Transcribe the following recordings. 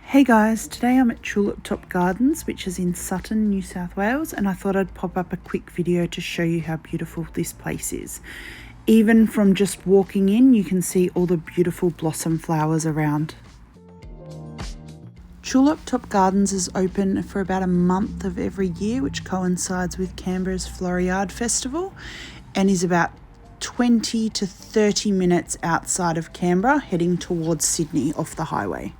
Hey guys, today I'm at Tulip Top Gardens, which is in Sutton, New South Wales, and I thought I'd pop up a quick video to show you how beautiful this place is. Even from just walking in, you can see all the beautiful blossom flowers around. Tulip Top Gardens is open for about a month of every year, which coincides with Canberra's Floriade festival, and is about 20 to 30 minutes outside of Canberra, heading towards Sydney off the highway.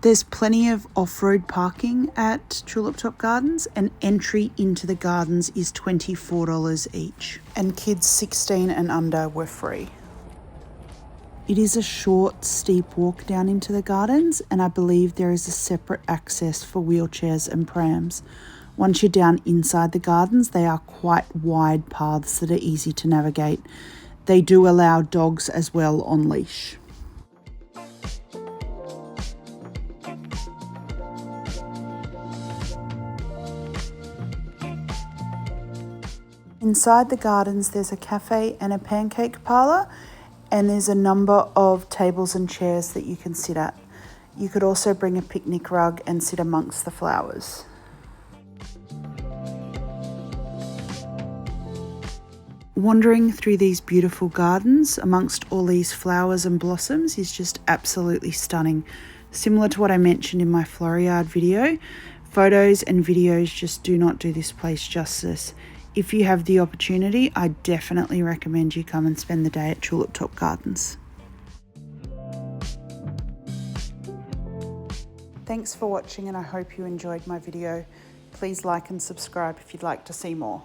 There's plenty of off-road parking at Tulip Top Gardens, and entry into the gardens is $24 each, and kids 16 and under were free. It is a short, steep walk down into the gardens, and I believe there is a separate access for wheelchairs and prams. Once you're down inside the gardens, they are quite wide paths that are easy to navigate. They do allow dogs as well on leash. Inside the gardens, there's a cafe and a pancake parlour, and there's a number of tables and chairs that you can sit at. You could also bring a picnic rug and sit amongst the flowers. Wandering through these beautiful gardens amongst all these flowers and blossoms is just absolutely stunning. Similar to what I mentioned in my Floriade video, photos and videos just do not do this place justice. If you have the opportunity, I definitely recommend you come and spend the day at Tulip Top Gardens. Thanks for watching, and I hope you enjoyed my video. Please like and subscribe if you'd like to see more.